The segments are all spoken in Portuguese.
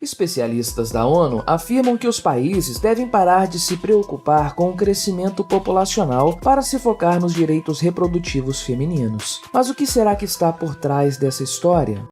Especialistas da ONU afirmam que os países devem parar de se preocupar com o crescimento populacional para se focar nos direitos reprodutivos femininos. Mas o que será que está por trás dessa história?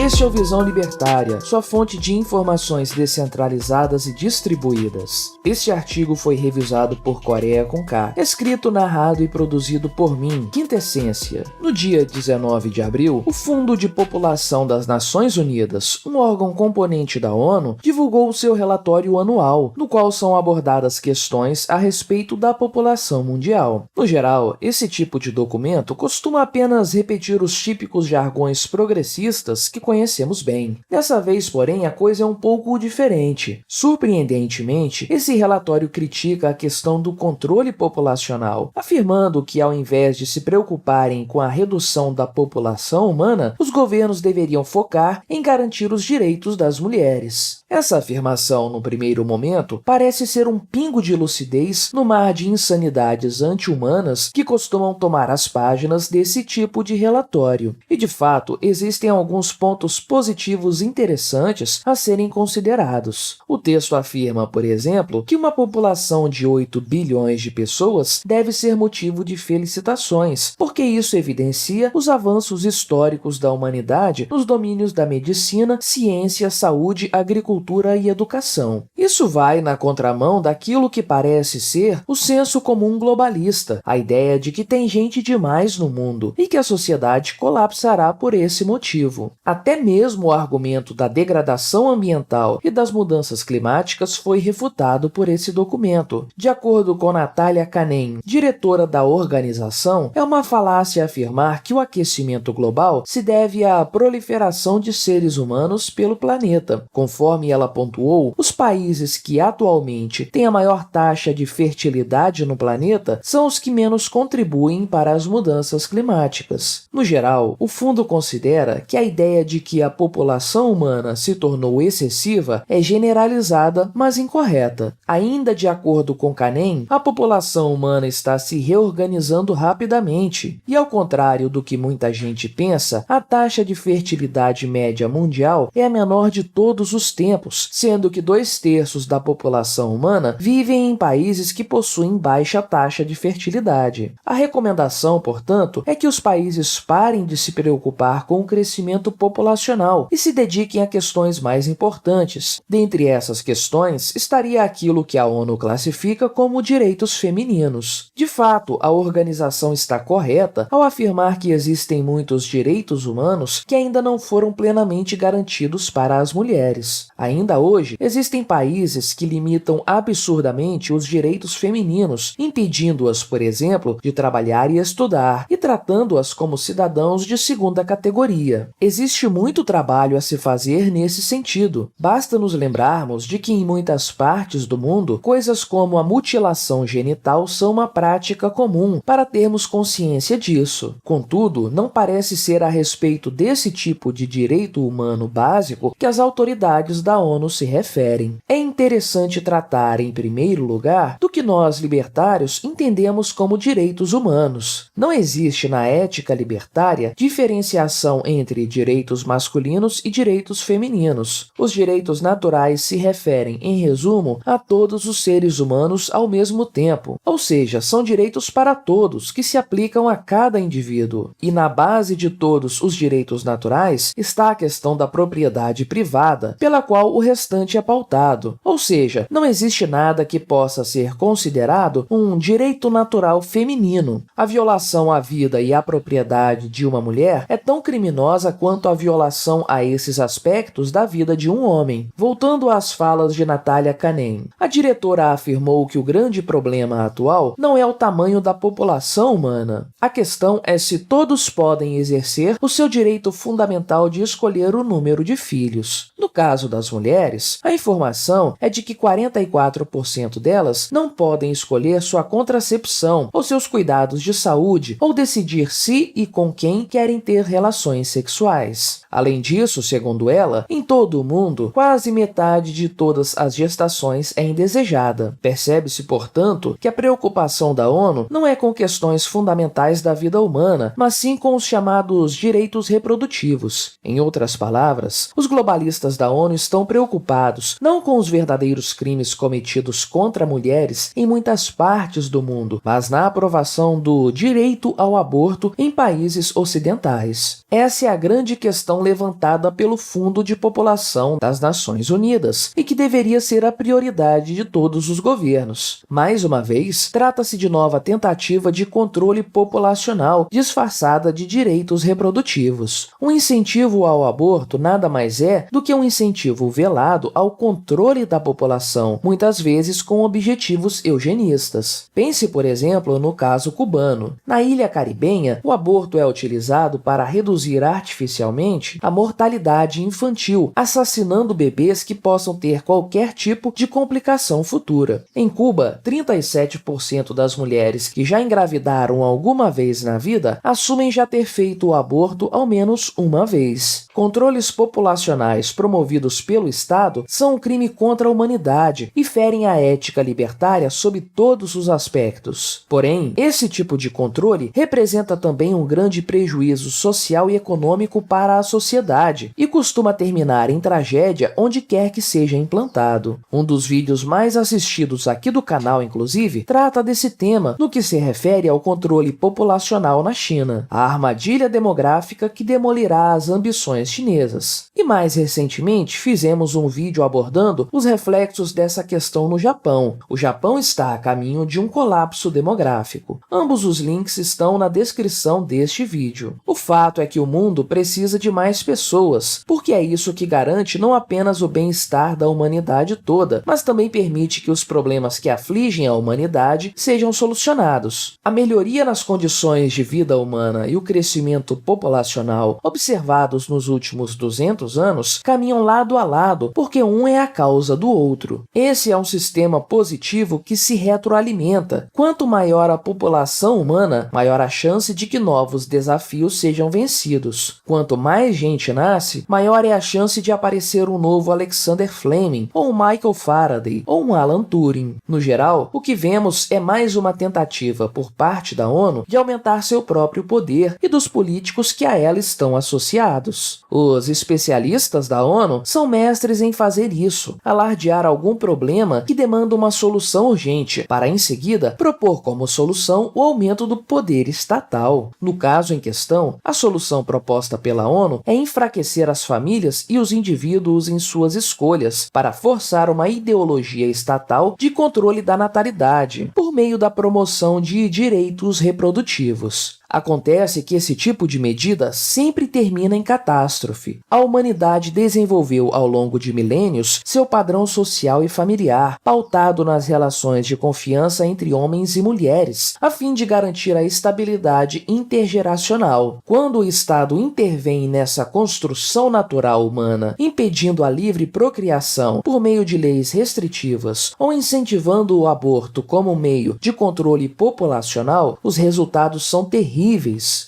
Este é o Visão Libertária, sua fonte de informações descentralizadas e distribuídas. Este artigo foi revisado por Coreia com K, escrito, narrado e produzido por mim, Quintessência. No dia 19 de abril, o Fundo de População das Nações Unidas, um órgão componente da ONU, divulgou o seu relatório anual, no qual são abordadas questões a respeito da população mundial. No geral, esse tipo de documento costuma apenas repetir os típicos jargões progressistas que conhecemos bem. Dessa vez, porém, a coisa é um pouco diferente. Surpreendentemente, esse relatório critica a questão do controle populacional, afirmando que, ao invés de se preocuparem com a redução da população humana, os governos deveriam focar em garantir os direitos das mulheres. Essa afirmação, no primeiro momento, parece ser um pingo de lucidez no mar de insanidades anti-humanas que costumam tomar as páginas desse tipo de relatório. E, de fato, existem alguns pontos positivos interessantes a serem considerados. O texto afirma, por exemplo, que uma população de 8 bilhões de pessoas deve ser motivo de felicitações, porque isso evidencia os avanços históricos da humanidade nos domínios da medicina, ciência, saúde, agricultura e educação. Isso vai na contramão daquilo que parece ser o senso comum globalista, a ideia de que tem gente demais no mundo e que a sociedade colapsará por esse motivo. Até mesmo o argumento da degradação ambiental e das mudanças climáticas foi refutado por esse documento. De acordo com Natália Kanem, diretora da organização, é uma falácia afirmar que o aquecimento global se deve à proliferação de seres humanos pelo planeta. Conforme ela pontuou, os países que atualmente têm a maior taxa de fertilidade no planeta são os que menos contribuem para as mudanças climáticas. No geral, o fundo considera que a ideia de que a população humana se tornou excessiva é generalizada, mas incorreta. Ainda de acordo com Kanem, a população humana está se reorganizando rapidamente e, ao contrário do que muita gente pensa, a taxa de fertilidade média mundial é a menor de todos os tempos, sendo que 2/3 da população humana vivem em países que possuem baixa taxa de fertilidade. A recomendação, portanto, é que os países parem de se preocupar com o crescimento populacional e se dediquem a questões mais importantes. Dentre essas questões, estaria aquilo que a ONU classifica como direitos femininos. De fato, a organização está correta ao afirmar que existem muitos direitos humanos que ainda não foram plenamente garantidos para as mulheres. Ainda hoje, existem países que limitam absurdamente os direitos femininos, impedindo-as, por exemplo, de trabalhar e estudar, e tratando-as como cidadãos de segunda categoria. Existe muito trabalho a se fazer nesse sentido. Basta nos lembrarmos de que em muitas partes do mundo, coisas como a mutilação genital são uma prática comum para termos consciência disso. Contudo, não parece ser a respeito desse tipo de direito humano básico que as autoridades da ONU se referem. É interessante tratar, em primeiro lugar, do que nós, libertários, entendemos como direitos humanos. Não existe na ética libertária diferenciação entre direitos masculinos e direitos femininos. Os direitos naturais se referem, em resumo, a todos os seres humanos ao mesmo tempo, ou seja, são direitos para todos que se aplicam a cada indivíduo. E na base de todos os direitos naturais está a questão da propriedade privada, pela qual o restante é pautado. Ou seja, não existe nada que possa ser considerado um direito natural feminino. A violação à vida e à propriedade de uma mulher é tão criminosa quanto a violação a esses aspectos da vida de um homem. Voltando às falas de Natália Kanem, a diretora afirmou que o grande problema atual não é o tamanho da população humana. A questão é se todos podem exercer o seu direito fundamental de escolher o número de filhos. No caso das mulheres, a informação é de que 44% delas não podem escolher sua contracepção ou seus cuidados de saúde ou decidir se e com quem querem ter relações sexuais. Além disso, segundo ela, em todo o mundo, quase metade de todas as gestações é indesejada. Percebe-se, portanto, que a preocupação da ONU não é com questões fundamentais da vida humana, mas sim com os chamados direitos reprodutivos. Em outras palavras, os globalistas da ONU estão preocupados não com os verdadeiros crimes cometidos contra mulheres em muitas partes do mundo, mas na aprovação do direito ao aborto em países ocidentais. Essa é a grande questão levantada pelo Fundo de População das Nações Unidas e que deveria ser a prioridade de todos os governos. Mais uma vez, trata-se de nova tentativa de controle populacional disfarçada de direitos reprodutivos. Um incentivo ao aborto nada mais é do que um incentivo velado ao controle da população, muitas vezes com objetivos eugenistas. Pense, por exemplo, no caso cubano. Na ilha caribenha, o aborto é utilizado para reduzir artificialmente a mortalidade infantil, assassinando bebês que possam ter qualquer tipo de complicação futura. Em Cuba, 37% das mulheres que já engravidaram alguma vez na vida assumem já ter feito o aborto ao menos uma vez. Controles populacionais promovidos pelo Estado são um crime contra a humanidade e ferem a ética libertária sob todos os aspectos. Porém, esse tipo de controle representa também um grande prejuízo social e econômico para a sociedade e costuma terminar em tragédia onde quer que seja implantado. Um dos vídeos mais assistidos aqui do canal, inclusive, trata desse tema no que se refere ao controle populacional na China, a armadilha demográfica que demolirá as ambições chinesas. E mais recentemente, fizemos um vídeo abordando os reflexos dessa questão no Japão. O Japão está a caminho de um colapso demográfico. Ambos os links estão na descrição deste vídeo. O fato é que o mundo precisa de mais pessoas, porque é isso que garante não apenas o bem-estar da humanidade toda, mas também permite que os problemas que afligem a humanidade sejam solucionados. A melhoria nas condições de vida humana e o crescimento populacional observados nos últimos 200 anos caminham lado a lado, porque um é a causa do outro. Esse é um sistema positivo que se retroalimenta. Quanto maior a população humana, maior a chance de que novos desafios sejam vencidos. Quanto mais gente nasce, maior é a chance de aparecer um novo Alexander Fleming, ou um Michael Faraday, ou um Alan Turing. No geral, o que vemos é mais uma tentativa por parte da ONU de aumentar seu próprio poder e dos políticos que a ela estão associados. Os especialistas da ONU são mestres em fazer isso, alardear algum problema que demanda uma solução urgente, para em seguida propor como solução o aumento do poder estatal. No caso em questão, a solução proposta pela ONU é enfraquecer as famílias e os indivíduos em suas escolhas, para forçar uma ideologia estatal de controle da natalidade, por meio da promoção de direitos reprodutivos. Acontece que esse tipo de medida sempre termina em catástrofe. A humanidade desenvolveu ao longo de milênios seu padrão social e familiar, pautado nas relações de confiança entre homens e mulheres, a fim de garantir a estabilidade intergeracional. Quando o Estado intervém nessa construção natural humana, impedindo a livre procriação por meio de leis restritivas ou incentivando o aborto como meio de controle populacional, os resultados são terríveis.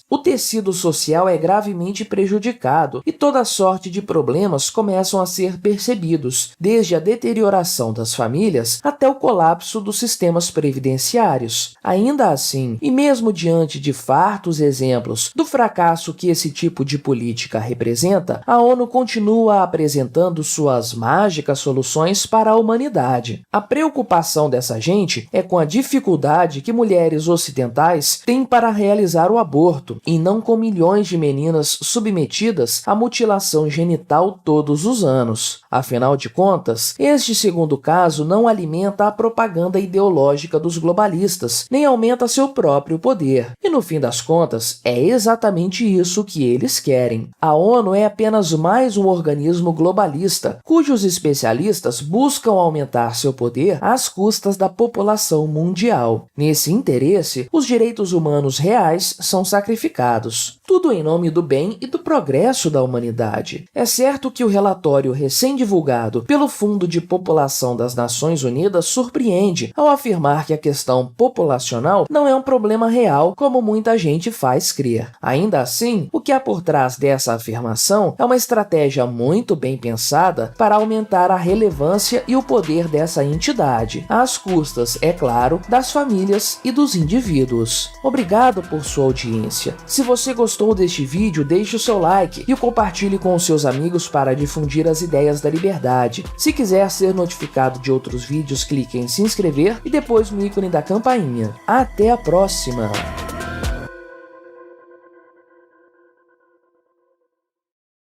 O tecido social é gravemente prejudicado e toda sorte de problemas começam a ser percebidos, desde a deterioração das famílias até o colapso dos sistemas previdenciários. Ainda assim, e mesmo diante de fartos exemplos do fracasso que esse tipo de política representa, a ONU continua apresentando suas mágicas soluções para a humanidade. A preocupação dessa gente é com a dificuldade que mulheres ocidentais têm para realizar o aborto, e não com milhões de meninas submetidas à mutilação genital todos os anos. Afinal de contas, este segundo caso não alimenta a propaganda ideológica dos globalistas, nem aumenta seu próprio poder. E no fim das contas, é exatamente isso que eles querem. A ONU é apenas mais um organismo globalista, cujos especialistas buscam aumentar seu poder às custas da população mundial. Nesse interesse, os direitos humanos reais são sacrificados. tudo em nome do bem e do progresso da humanidade. É certo que o relatório recém-divulgado pelo Fundo de População das Nações Unidas surpreende ao afirmar que a questão populacional não é um problema real, como muita gente faz crer. Ainda assim, o que há por trás dessa afirmação é uma estratégia muito bem pensada para aumentar a relevância e o poder dessa entidade, às custas, é claro, das famílias e dos indivíduos. Obrigado por sua audiência. Se você gostou deste vídeo, deixe o seu like e o compartilhe com os seus amigos para difundir as ideias da liberdade. Se quiser ser notificado de outros vídeos, clique em se inscrever e depois no ícone da campainha. Até a próxima!